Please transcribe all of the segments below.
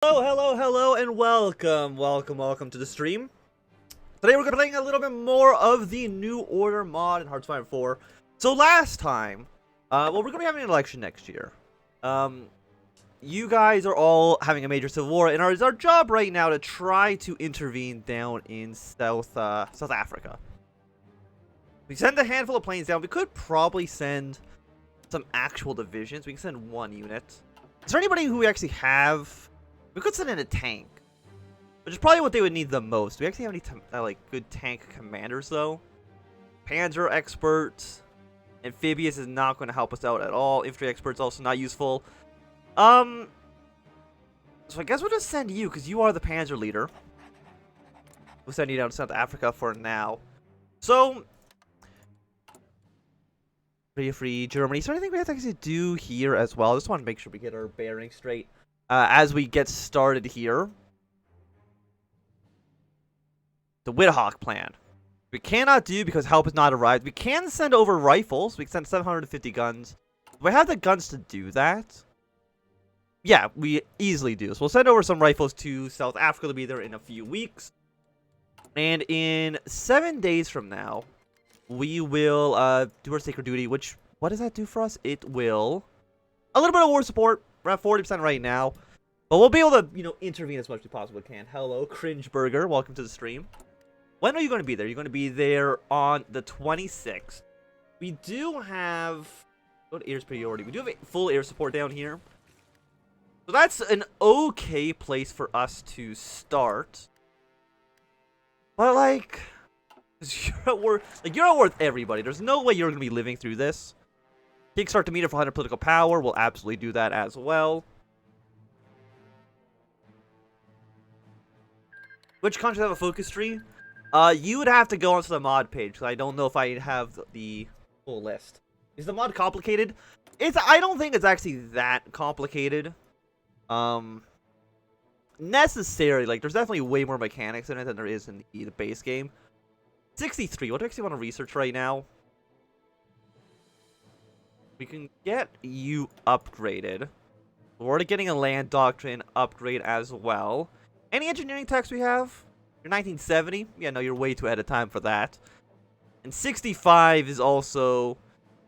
Hello, and welcome to the stream. Today we're gonna be playing a little bit more of the New Order mod in HOI4. So last time, we're gonna be having an election next year. You guys are all having a major civil war, and it's our job right now to try to intervene down in South Africa. We send a handful of planes down. We could probably send some actual divisions. We can send one unit. Is there anybody who we actually have? We could send in a tank, which is probably what they would need the most. Do we actually have any like good tank commanders though? Panzer expert, amphibious is not going to help us out at all. Infantry expert's also not useful. So I guess we'll just send you because you are the Panzer leader. We'll send you down to South Africa for now. So free Germany. So anything we have to actually do here as well? I just want to make sure we get our bearings straight. As we get started here, the Widhawk plan. We cannot do because help has not arrived. We can send over rifles. We can send 750 guns. Do we have the guns to do that? Yeah, we easily do. So we'll send over some rifles to South Africa. They'll be there in a few weeks. And in 7 days from now, we will do our sacred duty, which, what does that do for us? It will... a little bit of war support. We're at 40% right now. But we'll be able to, intervene as much as we possibly can. Hello, Cringe Burger. Welcome to the stream. When are you going to be there? You're going to be there on the 26th. We do have... go to air superiority. We do have a full air support down here. So that's an okay place for us to start. But, like... you're not worth everybody. There's no way you're going to be living through this. Kickstart the meter for 100 political power. We'll absolutely do that as well. Which countries have a focus tree? You would have to go onto the mod page, because I don't know if I have the full list. Is the mod complicated? I don't think it's actually that complicated. Necessarily. Like, there's definitely way more mechanics in it than there is in the base game. 63. What do I actually want to research right now? We can get you upgraded. We're already getting a land doctrine upgrade as well. Any engineering techs we have? You're 1970? Yeah, no, you're way too ahead of time for that. And 65 is also...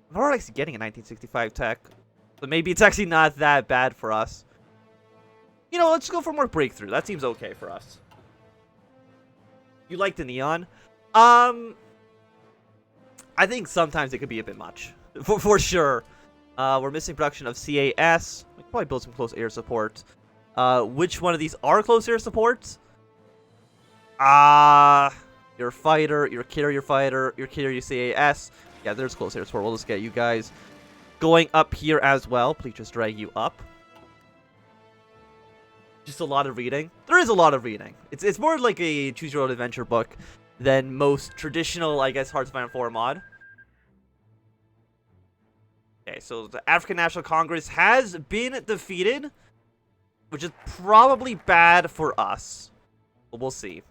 I'm already actually getting a 1965 tech. So maybe it's actually not that bad for us. Let's go for more breakthrough. That seems okay for us. You like the neon? I think sometimes it could be a bit much. For sure. We're missing production of CAS. We can probably build some close air support. Which one of these are close air supports? Your fighter, your carrier fighter, your carrier CAS. Yeah, there's close air support. We'll just get you guys going up here as well. Please just drag you up. Just a lot of reading. There is a lot of reading. It's more like a choose your own adventure book than most traditional, I guess, Hearts of Iron 4 mod. Okay, so the African National Congress has been defeated, which is probably bad for us. But we'll see.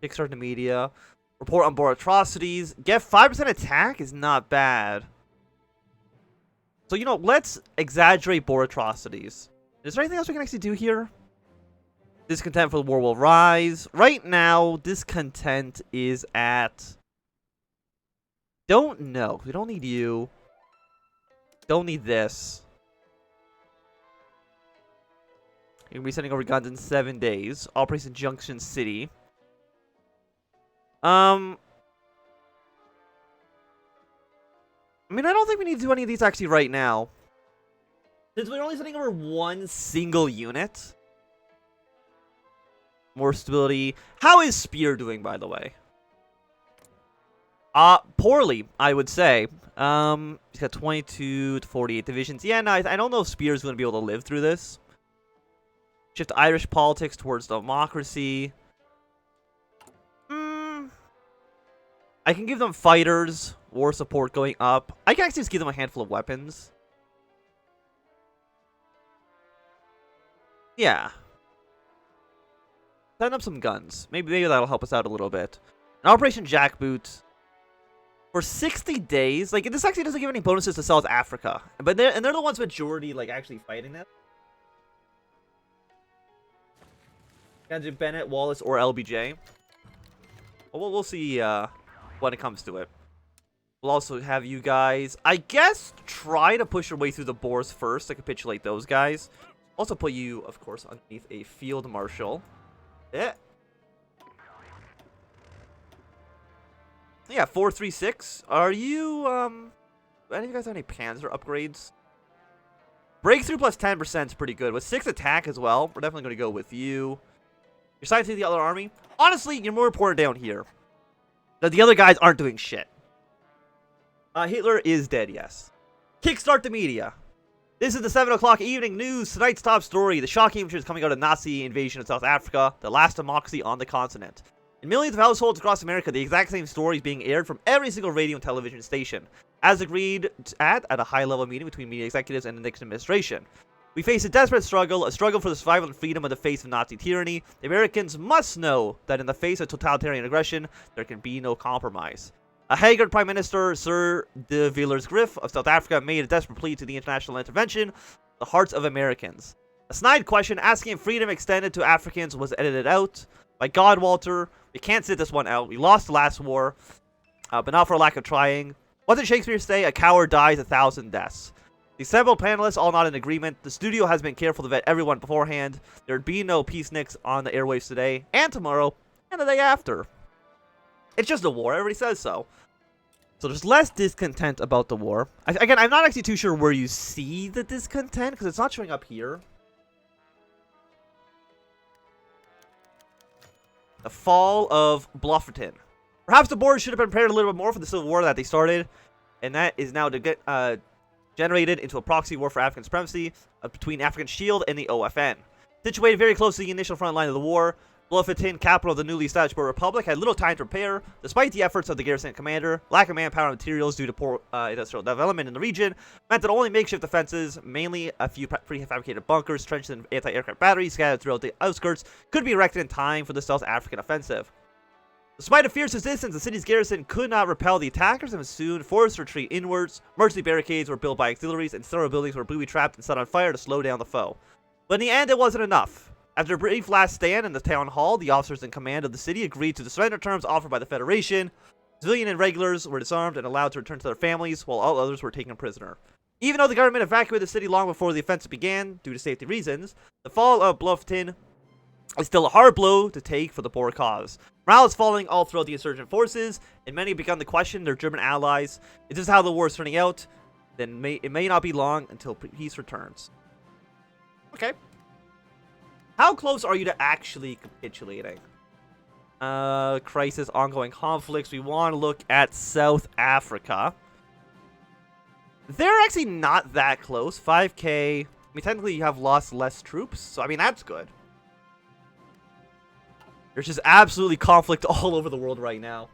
Kickstart the media. Report on board atrocities. Get 5% attack is not bad. So, let's exaggerate board atrocities. Is there anything else we can actually do here? Discontent for the war will rise. Right now, discontent is at... don't know. We don't need you. Don't need this. You're going to be sending over guns in 7 days. Operation Junction City. I don't think we need to do any of these actually right now. Since we're only sending over one single unit. More stability. How is Spear doing, by the way? Poorly, I would say. He's got 22 to 48 divisions. Yeah, no, I don't know if Spear's going to be able to live through this. Shift Irish politics towards democracy. I can give them fighters, war support going up. I can actually just give them a handful of weapons. Yeah. Send up some guns. Maybe that'll help us out a little bit. An Operation Jackboot. For 60 days, like, this actually doesn't give any bonuses to South Africa. But they're the ones majority, like, actually fighting that. Gonna do Bennett, Wallace, or LBJ. Well, we'll see when it comes to it. We'll also have you guys, I guess, try to push your way through the Boers first to capitulate those guys. Also put you, of course, underneath a field marshal. Yeah. Yeah, 436. Are you, any of you guys have any Panzer upgrades? Breakthrough plus 10% is pretty good. With 6 attack as well, we're definitely going to go with you. You're signed to the other army. Honestly, you're more important down here. The other guys aren't doing shit. Hitler is dead, yes. Kickstart the media. This is the 7 o'clock evening news. Tonight's top story. The shocking images coming out of Nazi invasion of South Africa. The last democracy on the continent. In millions of households across America, the exact same story is being aired from every single radio and television station. As agreed at a high-level meeting between media executives and the Nixon administration. We face a desperate struggle, a struggle for the survival and freedom in the face of Nazi tyranny. The Americans must know that in the face of totalitarian aggression, there can be no compromise. A haggard Prime Minister, Sir de Villiers-Grif of South Africa, made a desperate plea to the international intervention, the hearts of Americans. A snide question asking if freedom extended to Africans was edited out. By God, Walter, we can't sit this one out. We lost the last war, but not for a lack of trying. What did Shakespeare say? A coward dies 1,000 deaths. The assembled panelists all not in agreement. The studio has been careful to vet everyone beforehand. There'd be no peaceniks on the airwaves today, and tomorrow, and the day after. It's just a war. Everybody says so. So there's less discontent about the war. Again, I'm not actually too sure where you see the discontent, because it's not showing up here. The fall of Bluffton. Perhaps the board should have been prepared a little bit more for the civil war that they started, and that is now to get generated into a proxy war for African supremacy between African Shield and the OFN. Situated very close to the initial front line of the war, Bluffton, capital of the newly established Boer Republic, had little time to prepare. Despite the efforts of the garrison commander, lack of manpower and materials due to poor industrial development in the region meant that only makeshift defenses, mainly a few prefabricated bunkers, trenches, and anti-aircraft batteries scattered throughout the outskirts, could be erected in time for the South African offensive. Despite a fierce resistance, the city's garrison could not repel the attackers and was soon forced to retreat inwards. Emergency barricades were built by auxiliaries, and several buildings were booby-trapped and set on fire to slow down the foe. But in the end, it wasn't enough. After a brief last stand in the town hall, the officers in command of the city agreed to the surrender terms offered by the Federation. Civilian and regulars were disarmed and allowed to return to their families, while all others were taken prisoner. Even though the government evacuated the city long before the offensive began, due to safety reasons, the fall of Bluffton is still a hard blow to take for the Boer cause. Morale is falling all throughout the insurgent forces, and many have begun to question their German allies. If this is how the war is turning out, then it may not be long until peace returns. Okay. How close are you to actually capitulating? Crisis, ongoing conflicts. We want to look at South Africa. They're actually not that close. 5k. I mean, technically you have lost less troops, so I mean, that's good. There's just absolutely conflict all over the world right now.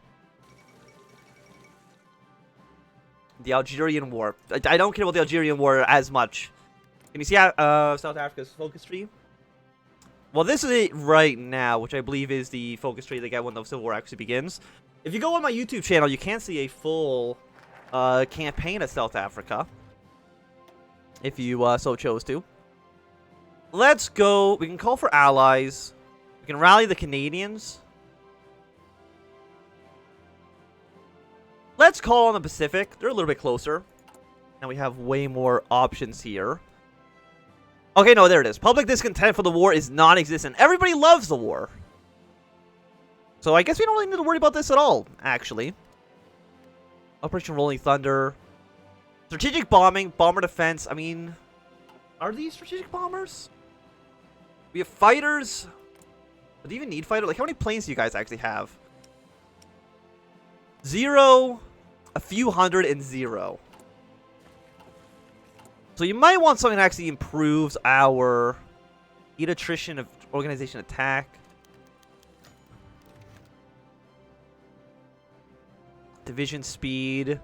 The Algerian War. I don't care about the Algerian War as much. Can you see South Africa's focus tree? Well, this is it right now, which I believe is the focus tree they get when the Civil War actually begins. If you go on my YouTube channel, you can see a full campaign of South Africa. If you so chose to. Let's go. We can call for allies. We can rally the Canadians. Let's call on the Pacific. They're a little bit closer. And we have way more options here. Okay, no, there it is. Public discontent for the war is non-existent. Everybody loves the war. So I guess we don't really need to worry about this at all, actually. Operation Rolling Thunder. Strategic bombing, bomber defense. I mean, are these strategic bombers? We have fighters. Do you even need fighters? Like, how many planes do you guys actually have? 0, a few hundred, and 0. So you might want something that actually improves our heat attrition of organization attack. Division speed.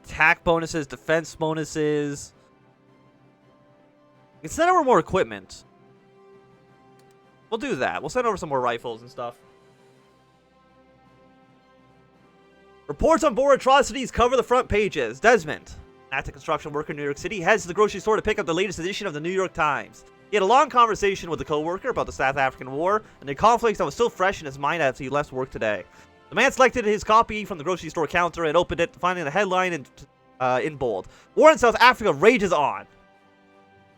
Attack bonuses, defense bonuses. We can send over more equipment. We'll do that. We'll send over some more rifles and stuff. Reports on Boer atrocities cover the front pages. Desmond, an active construction worker in New York City, heads to the grocery store to pick up the latest edition of the New York Times. He had a long conversation with a co-worker about the South African War and the conflicts that was still fresh in his mind as he left work today. The man selected his copy from the grocery store counter and opened it, finding the headline in bold. War in South Africa rages on.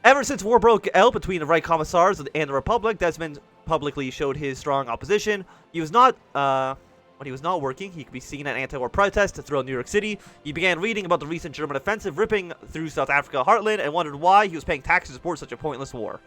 Ever since war broke out between the right commissars and the Republic, Desmond publicly showed his strong opposition. He was not, when he was not working, he could be seen at anti-war protests throughout New York City. He began reading about the recent German offensive ripping through South Africa heartland and wondered why he was paying taxes to support such a pointless war.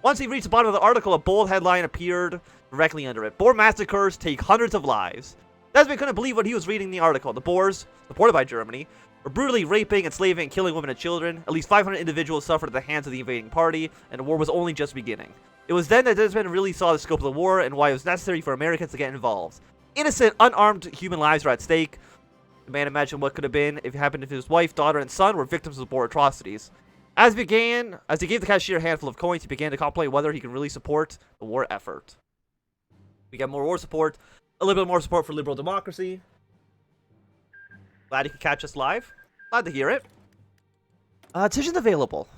Once he reached the bottom of the article, a bold headline appeared directly under it. Boer massacres take hundreds of lives. Desmond couldn't believe what he was reading in the article. The Boers, supported by Germany, were brutally raping, enslaving, and killing women and children. At least 500 individuals suffered at the hands of the invading party, and the war was only just beginning. It was then that Desmond really saw the scope of the war and why it was necessary for Americans to get involved. Innocent, unarmed human lives were at stake. The man imagined what could have been if it happened if his wife, daughter, and son were victims of war atrocities. As he gave the cashier a handful of coins, he began to contemplate whether he could really support the war effort. We get more war support, a little bit more support for liberal democracy. Glad you could catch us live. Glad to hear it. Decisions available.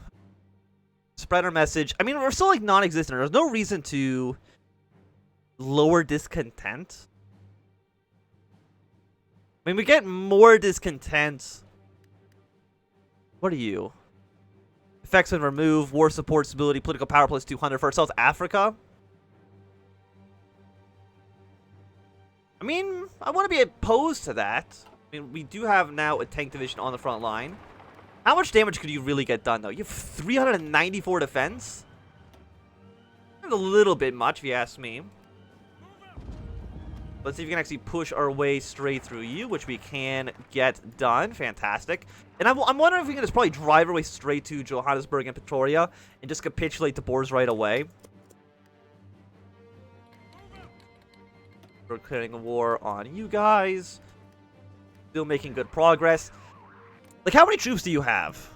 Spread our message. I mean, we're still like non-existent. There's no reason to lower discontent. I mean, we get more discontent. What are you? Effects when remove. War support, stability, political power plus 200 for South Africa. I mean, I want to be opposed to that. I mean, we do have now a tank division on the front line. How much damage could you really get done, though? You have 394 defense? That's a little bit much, if you ask me. Let's see if we can actually push our way straight through you, which we can get done. Fantastic. And I'm wondering if we can just probably drive our way straight to Johannesburg and Pretoria and just capitulate the Boers right away. We're declaring a war on you guys. Still making good progress. Like, how many troops do you have?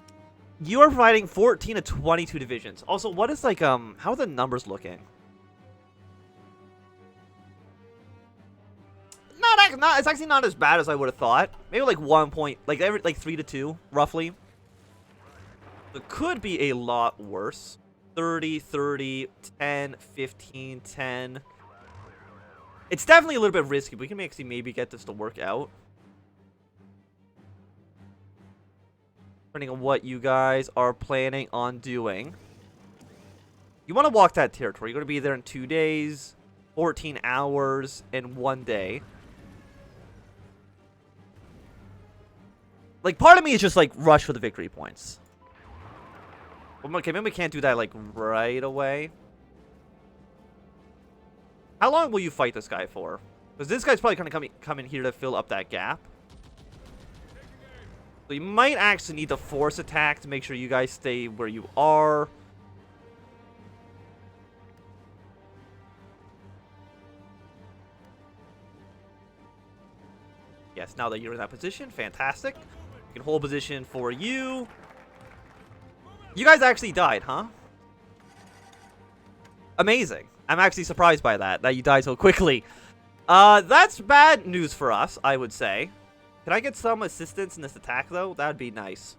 You are providing 14 to 22 divisions. Also, what is, like, how are the numbers looking? It's actually not as bad as I would have thought. Maybe, like, 1 point, like, 3 to 2, roughly. It could be a lot worse. 30, 30, 10, 15, 10. It's definitely a little bit risky. We can actually maybe get this to work out. Depending on what you guys are planning on doing. You want to walk that territory. You're going to be there in 2 days, 14 hours, and 1 day. Like, part of me is just, like, rush for the victory points. Okay, maybe we can't do that, like, right away. How long will you fight this guy for? Because this guy's probably going to come in here to fill up that gap. So you might actually need to force attack to make sure you guys stay where you are. Yes, now that you're in that position, fantastic. You can hold position for you. You guys actually died, huh? Amazing. I'm actually surprised by that you died so quickly. That's bad news for us, I would say. Can I get some assistance in this attack, though? That would be nice.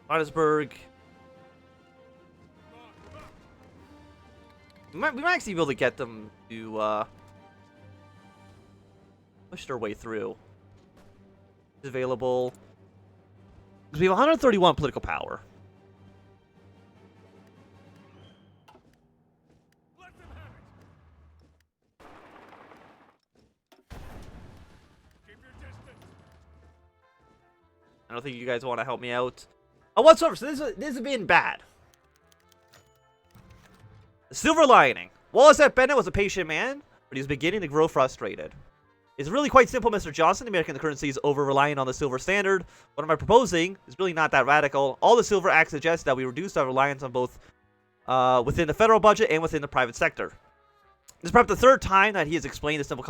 Johannesburg. We might actually be able to get them to push their way through. It's available. Because we have 131 political power. I don't think you guys want to help me out. Oh, whatsoever. So this has been bad. The silver lining. Wallace F. Bennett was a patient man, but he was beginning to grow frustrated. It's really quite simple, Mr. Johnson. The American currency is over-reliant on the silver standard. What am I proposing is really not that radical. All the Silver Act suggests that we reduce our reliance on both within the federal budget and within the private sector. This is perhaps the third time that he has explained the simple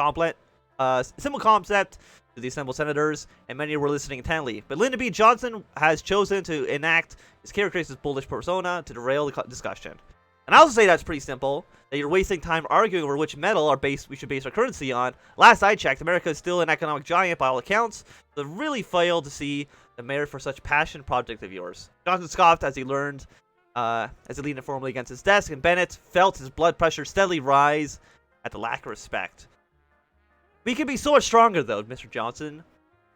concept to the assembled senators, and many were listening intently. But Lyndon B. Johnson has chosen to enact his characteristic bullish persona to derail the discussion. And I also say that's pretty simple, that you're wasting time arguing over which metal we should base our currency on. Last I checked, America is still an economic giant by all accounts, so it really failed to see the merit for such passionate project of yours. Johnson scoffed as he learned as he leaned informally against his desk, and Bennett felt his blood pressure steadily rise at the lack of respect. We can be so much stronger, though, Mr. Johnson.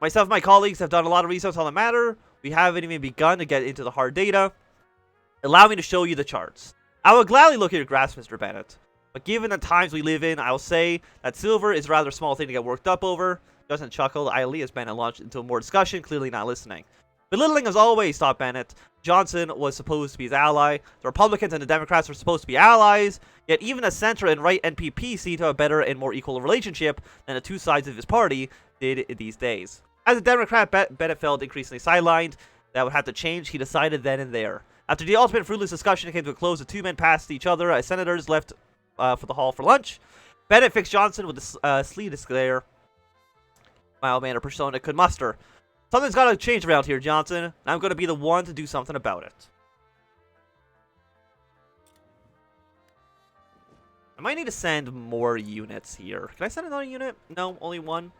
Myself and my colleagues have done a lot of research on the matter. We haven't even begun to get into the hard data. Allow me to show you the charts. I will gladly look at your graphs, Mr. Bennett. But given the times we live in, I will say that silver is a rather small thing to get worked up over. Johnson chuckled idly as Bennett launched into more discussion, clearly not listening. Belittling as always, thought Bennett. Johnson was supposed to be his ally. The Republicans and the Democrats were supposed to be allies. Yet even the center and right NPP seem to have a better and more equal relationship than the two sides of his party did these days. As a Democrat, Bennett felt increasingly sidelined. That would have to change, he decided then and there. After the ultimate fruitless discussion came to a close, the two men passed each other as senators left for the hall for lunch. Bennett fixed Johnson with the sleetest glare mild manner persona could muster. Something's got to change around here, Johnson, and I'm going to be the one to do something about it. I might need to send more units here. Can I send another unit? No, only one.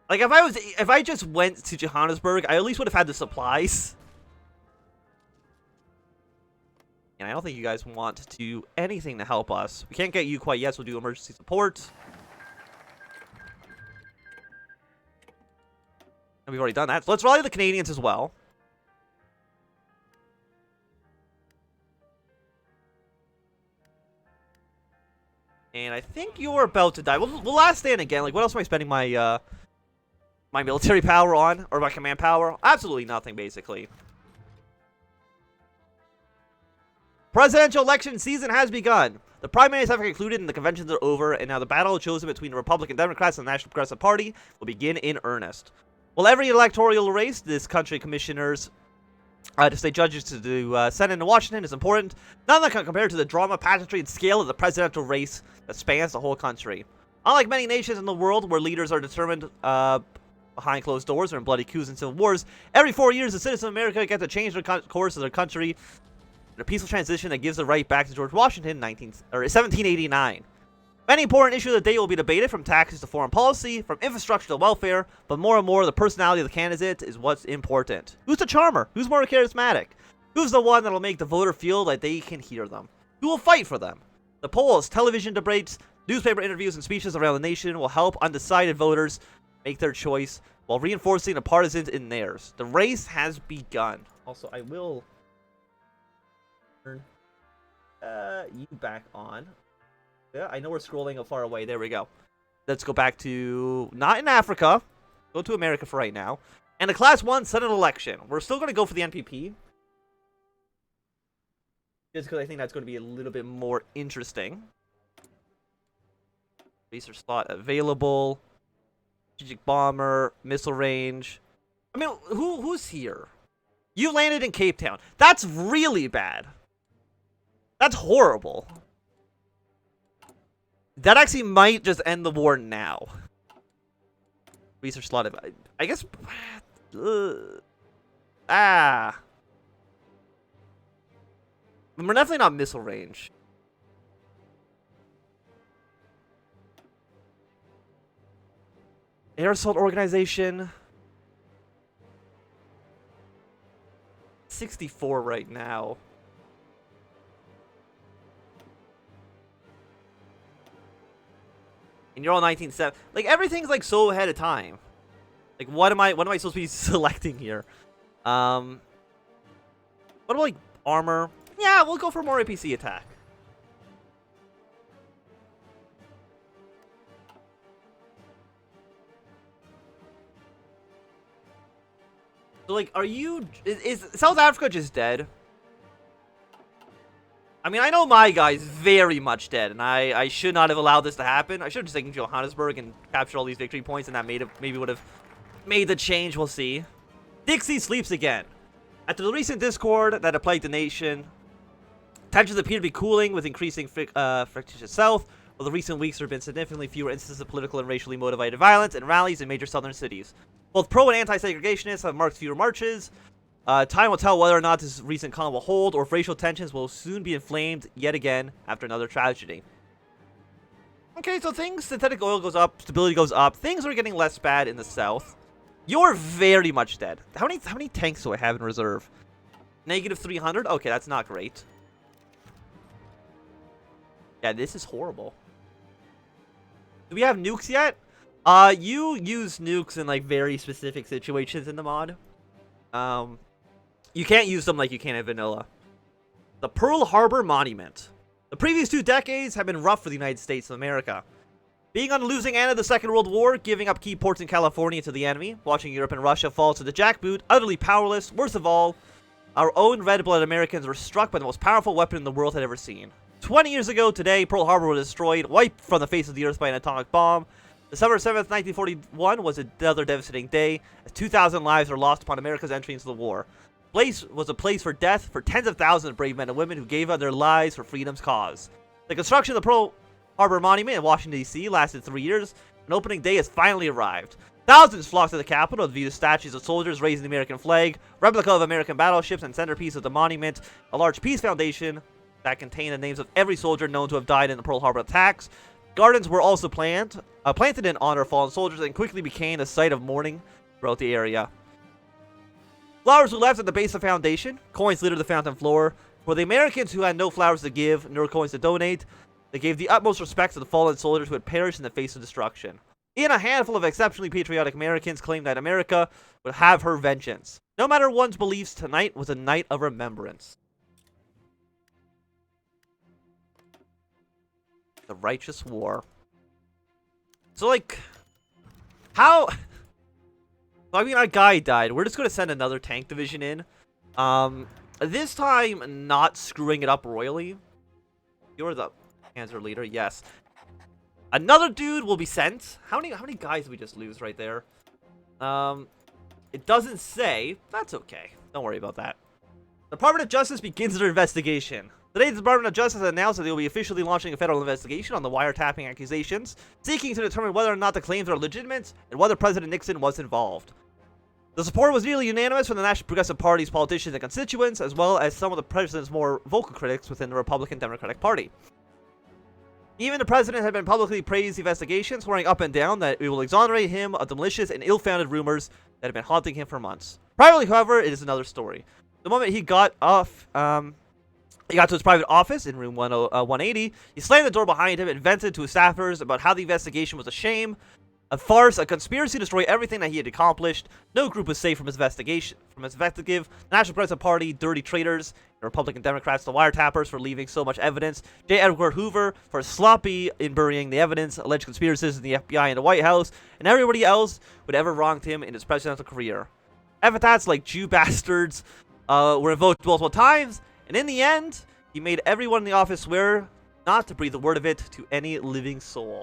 Like, if I just went to Johannesburg, I at least would have had the supplies. And I don't think you guys want to do anything to help us. We can't get you quite yet, so we'll do emergency support. And we've already done that. So let's rally the Canadians as well. And I think you're about to die. We'll last stand again. Like, what else am I spending my my military power on? Or my command power? Absolutely nothing, basically. Presidential election season has begun. The primaries have concluded and the conventions are over, and now the battle chosen between the Republican Democrats and the National Progressive Party will begin in earnest. While every electoral race, this country commissioners to state judges to the Senate in Washington is important, none of that can compare to the drama, pageantry, and scale of the presidential race that spans the whole country. Unlike many nations in the world where leaders are determined behind closed doors or in bloody coups and civil wars, every 4 years the citizens of America get to change the course of their country in a peaceful transition that gives the right back to George Washington in 1789. Many important issues of the day will be debated, from taxes to foreign policy, from infrastructure to welfare, but more and more the personality of the candidate is what's important. Who's the charmer? Who's more charismatic? Who's the one that'll make the voter feel like they can hear them? Who will fight for them? The polls, television debates, newspaper interviews, and speeches around the nation will help undecided voters make their choice while reinforcing the partisans in theirs. The race has begun. Also, I will turn you back on. Yeah, I know we're scrolling far away. There we go. Let's go back to... not in Africa. Go to America for right now. And the Class 1 Senate election. We're still going to go for the NPP. Just because I think that's going to be a little bit more interesting. Research slot available. Strategic bomber. Missile range. I mean, who's here? You landed in Cape Town. That's really bad. That's horrible. That actually might just end the war now. Research slot. I guess... We're definitely not missile range. Air Assault Organization. 64 right now. And you're all 1970. Like, everything's like so ahead of time. Like, what am I supposed to be selecting here? What about like armor? Yeah, we'll go for more APC attack. So like, are you... Is South Africa just dead? I mean, I know my guy's very much dead, and I should not have allowed this to happen. I should have just taken Johannesburg and captured all these victory points, and that maybe would have made the change. We'll see. Dixie sleeps again. After the recent discord that had plagued the nation, tensions appear to be cooling with increasing frictious South. While the recent weeks there have been significantly fewer instances of political and racially motivated violence and rallies in major southern cities. Both pro and anti-segregationists have marked fewer marches. Time will tell whether or not this recent calm will hold, or if racial tensions will soon be inflamed yet again after another tragedy. Okay, so synthetic oil goes up, stability goes up, things are getting less bad in the south. You're very much dead. How many tanks do I have in reserve? Negative 300? Okay, that's not great. Yeah, this is horrible. Do we have nukes yet? You use nukes in, like, very specific situations in the mod. You can't use them like you can in vanilla. The Pearl Harbor Monument. The previous 2 decades have been rough for the United States of America. Being on the losing end of the Second World War, giving up key ports in California to the enemy, watching Europe and Russia fall to the jackboot, utterly powerless, worst of all, our own red-blooded Americans were struck by the most powerful weapon the world had ever seen. 20 years ago today, Pearl Harbor was destroyed, wiped from the face of the earth by an atomic bomb. December 7th, 1941 was another devastating day, as 2,000 lives were lost upon America's entry into the war. The place was a place for death for tens of thousands of brave men and women who gave up their lives for freedom's cause. The construction of the Pearl Harbor Monument in Washington, D.C. lasted 3 years, and opening day has finally arrived. Thousands flocked to the Capitol to view the statues of soldiers raising the American flag, replica of American battleships, and centerpiece of the monument, a large peace foundation that contained the names of every soldier known to have died in the Pearl Harbor attacks. Gardens were also planted in honor of fallen soldiers and quickly became a site of mourning throughout the area. Flowers were left at the base of the foundation, coins littered the fountain floor. For the Americans who had no flowers to give, nor coins to donate, they gave the utmost respect to the fallen soldiers who had perished in the face of destruction. Even a handful of exceptionally patriotic Americans claimed that America would have her vengeance. No matter one's beliefs, tonight was a night of remembrance. The Righteous War. So, like, how... I mean, our guy died. We're just going to send another tank division in. This time, not screwing it up royally. You're the Panzer leader, yes. Another dude will be sent. How many guys did we just lose right there? It doesn't say. That's okay. Don't worry about that. The Department of Justice begins their investigation. Today, the Department of Justice announced that they will be officially launching a federal investigation on the wiretapping accusations, seeking to determine whether or not the claims are legitimate and whether President Nixon was involved. The support was nearly unanimous from the National Progressive Party's politicians and constituents, as well as some of the president's more vocal critics within the Republican Democratic Party. Even the president had been publicly praised the investigation, swearing up and down that it will exonerate him of the malicious and ill-founded rumors that have been haunting him for months. Privately, however, it is another story. The moment he got he got to his private office in room 180, he slammed the door behind him and vented to his staffers about how the investigation was a shame, a farce, a conspiracy to destroy everything that he had accomplished. No group was safe from his investigation. From his investigative, the National Progressive Party, dirty traitors, the Republican Democrats, the wiretappers for leaving so much evidence, J. Edgar Hoover for sloppy in burying the evidence, alleged conspiracies in the FBI and the White House, and everybody else who had ever wronged him in his presidential career. Epithets like Jew bastards were invoked multiple times, and in the end, he made everyone in the office swear not to breathe a word of it to any living soul.